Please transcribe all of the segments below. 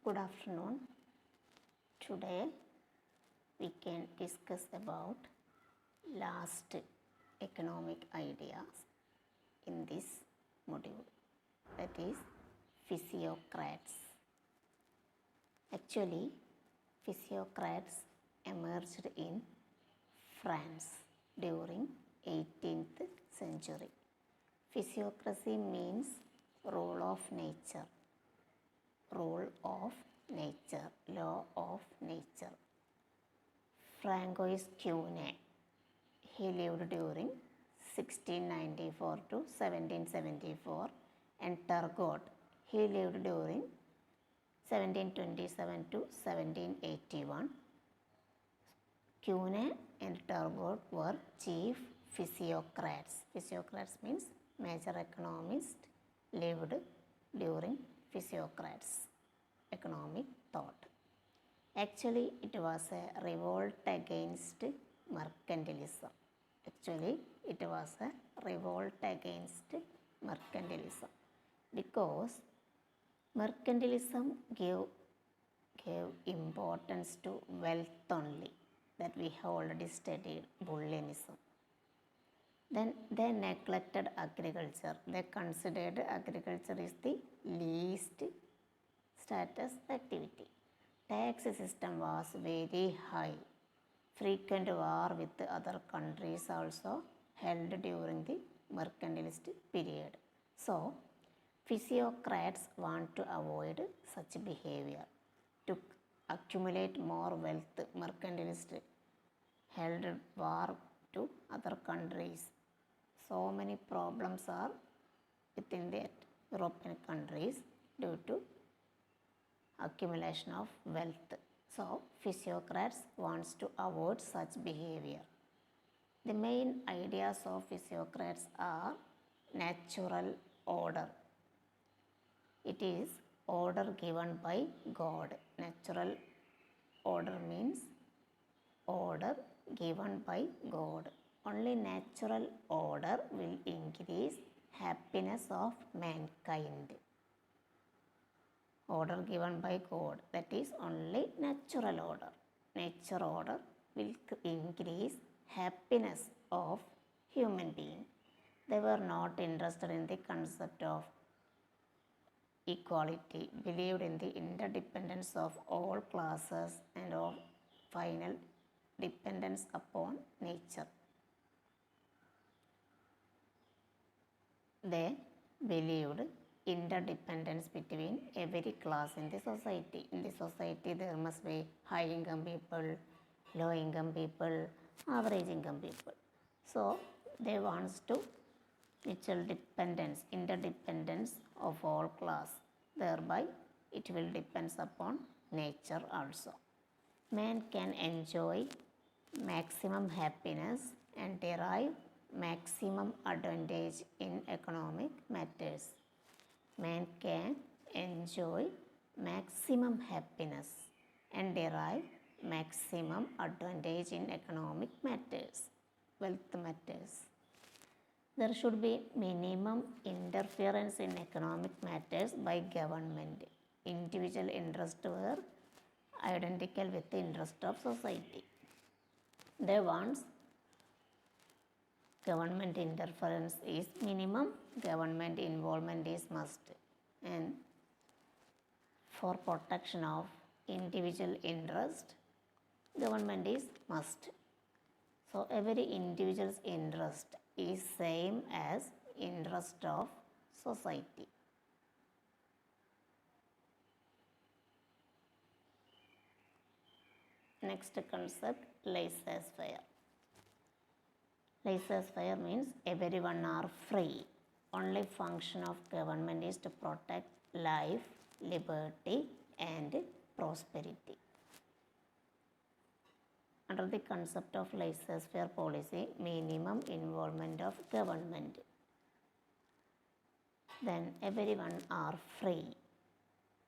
Good afternoon. Today we can discuss about last economic ideas in this module, that is Physiocrats. Actually, Physiocrats emerged in France during 18th century. Physiocracy means rule of nature, law of nature. Francois Cune, he lived during 1694 to 1774, and Turgot, he lived during 1727 to 1781. Cune and Turgot were chief physiocrats. Physiocrats means major economists lived during Physiocrats economic thought. Actually, it was a revolt against mercantilism. Because mercantilism gave importance to wealth only, that we have already studied Bullianism. Then they neglected agriculture. They considered agriculture is the least status activity. Tax system was very high. Frequent war with other countries also held during the mercantilist period. So, physiocrats want to avoid such behavior. To accumulate more wealth, mercantilists held war to other countries. So many problems are within the European countries due to accumulation of wealth. So, Physiocrats wants to avoid such behavior. The main ideas of Physiocrats are natural order. It is order given by God. Natural order means order given by God. Only natural order will increase happiness of mankind. Order given by God, that is only natural order. Nature order will increase happiness of human being. They were not interested in the concept of equality, believed in the interdependence of all classes and of final dependence upon nature. They believed interdependence between every class in the society. In the society, there must be high income people, low income people, average income people. So, they want to mutual dependence, interdependence of all class. Thereby, it will depend upon nature also. Man can enjoy maximum happiness and derive maximum advantage in economic matters. Man can enjoy maximum happiness and derive maximum advantage in economic matters, wealth matters. There should be minimum interference in economic matters by government. Individual interests were identical with the interest of society. They want government interference is minimum, government involvement is must, and for protection of individual interest, government is must. So every individual's interest is same as interest of society. Next concept, laissez-faire. Laissez-faire means everyone are free. Only function of government is to protect life, liberty and prosperity. Under the concept of laissez-faire policy, minimum involvement of government. Then everyone are free.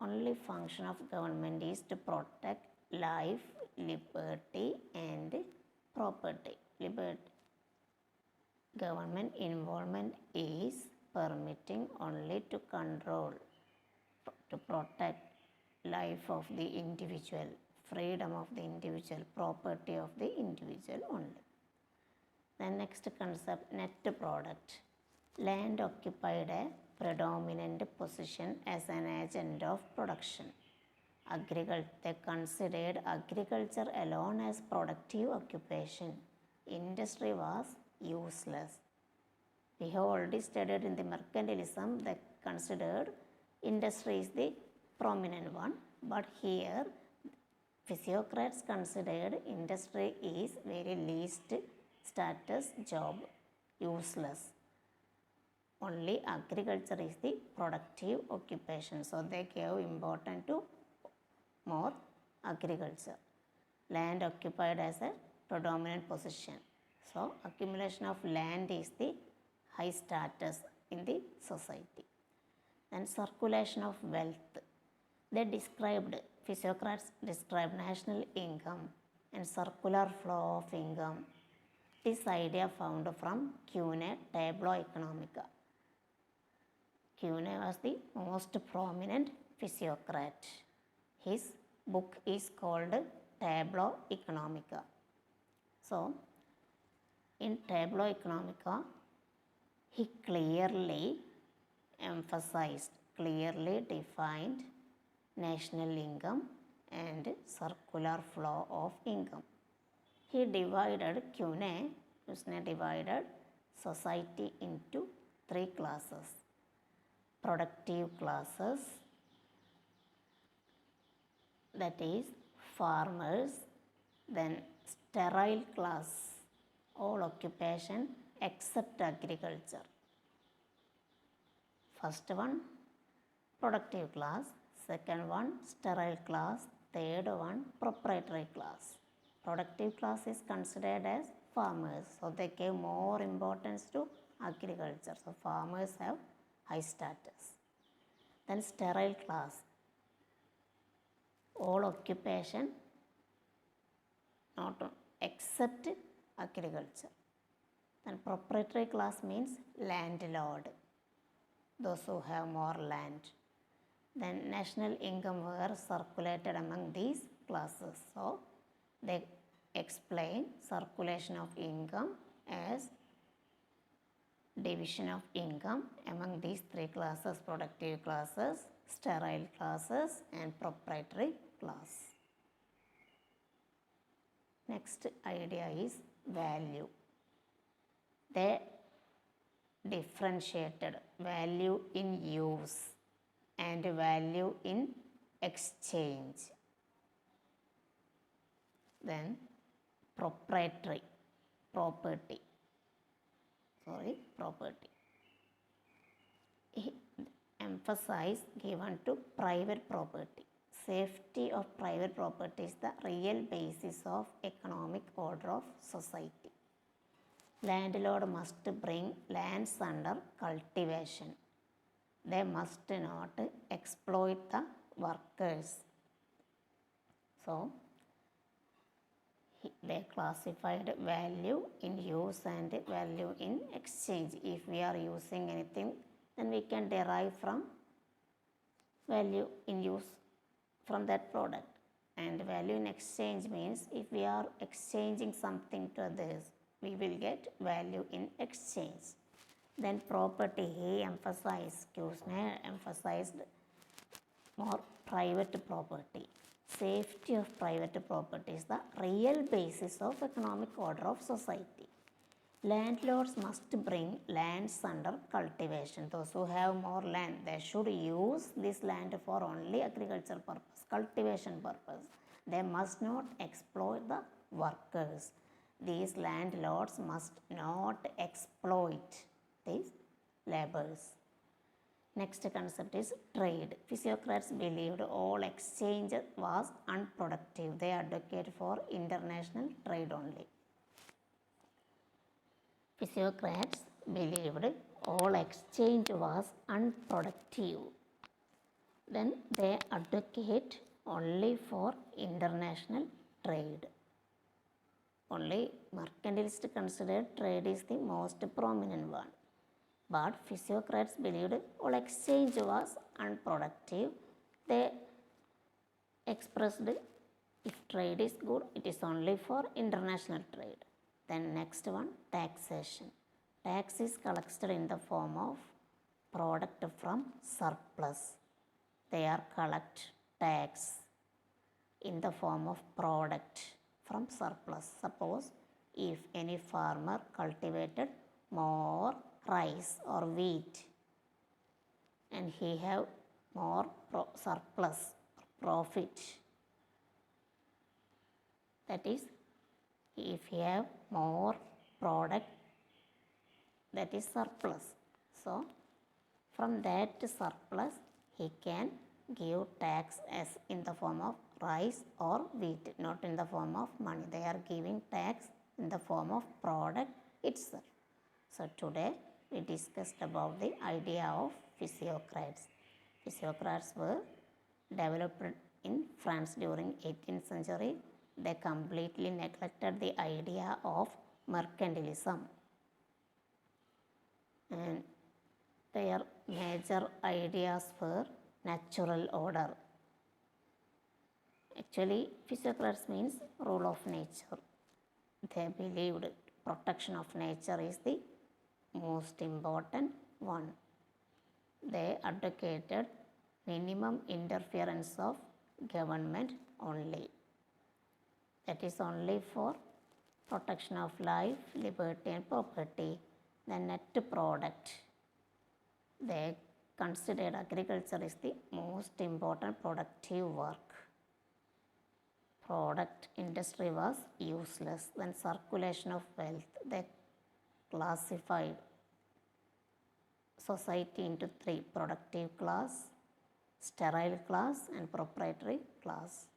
Only function of government is to protect life, liberty and property. Government involvement is permitting only to control, to protect life of the individual, freedom of the individual, property of the individual only. The next concept, net product. Land occupied a predominant position as an agent of production. They considered agriculture alone as productive occupation. Industry was useless. We have already studied in the mercantilism that considered industry is the prominent one, but here Physiocrats considered industry is very least status job, useless. Only agriculture is the productive occupation. So they gave importance to more agriculture. Land occupied as a predominant position. So accumulation of land is the high status in the society. Then circulation of wealth. Physiocrats described national income and circular flow of income. This idea found from Kuhne, Tableau Economica. Kuhne was the most prominent physiocrat. His book is called Tableau Economica. So, in Tableau Economica, he clearly emphasized, clearly defined national income and circular flow of income. He divided, Kuhne divided society into three classes. Productive classes, that is farmers, then sterile class, all occupation except agriculture. First one, productive class, second one, sterile class, third one, proprietary class. Productive class is considered as farmers, so they gave more importance to agriculture. So farmers have high status. Then sterile class, all occupation not except agriculture. Then proprietary class means landlord, those who have more land. Then national income were circulated among these classes. So they explain circulation of income as division of income among these three classes: productive classes, sterile classes and proprietary class. Next idea is value. They differentiated value in use and value in exchange. Then proprietary, property. Emphasize given to private property. Safety of private property is the real basis of economic order of society. Landlord must bring lands under cultivation. They must not exploit the workers. So they classified value in use and value in exchange. If we are using anything, then we can derive from value in use from that product. And value in exchange means if we are exchanging something to others, we will get value in exchange. Then property, he emphasized, Kuhne emphasized more private property. Safety of private property is the real basis of economic order of society. Landlords must bring lands under cultivation. Those who have more land, they should use this land for only agricultural purpose, cultivation purpose. They must not exploit the workers. These landlords must not exploit these laborers. Next concept is trade. Physiocrats believed all exchange was unproductive. They advocate for international trade only. Physiocrats believed all exchange was unproductive. Then they advocate only for international trade. Only mercantilists considered trade is the most prominent one. But Physiocrats believed all exchange was unproductive. They expressed if trade is good, it is only for international trade. Then next one, taxation. Tax is collected in the form of product from surplus. They are collect tax in the form of product from surplus. Suppose if any farmer cultivated more rice or wheat and he have more surplus profit, that is, if he have more product, that is surplus. So from that surplus he can give tax as in the form of rice or wheat, not in the form of money. They are giving tax in the form of product itself. So today we discussed about the idea of Physiocrats. Physiocrats were developed in France during 18th century. They completely neglected the idea of mercantilism, and their major ideas were natural order. Actually, Physiocrats means rule of nature. They believed protection of nature is the most important one. They advocated minimum interference of government only. That is only for protection of life, liberty and property. The net product. They considered agriculture is the most important productive work. Product industry was useless. Then circulation of wealth. They classified society into three: productive class, sterile class and proprietary class.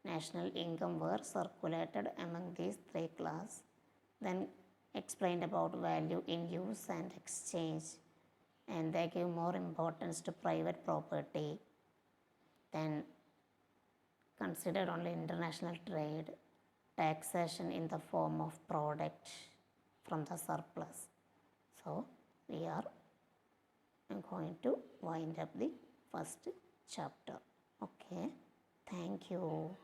National income were circulated among these three classes. Then explained about value in use and exchange, and they give more importance to private property. Then considered only international trade, taxation in the form of product from the surplus. So we are going to wind up the first chapter. Okay, thank you.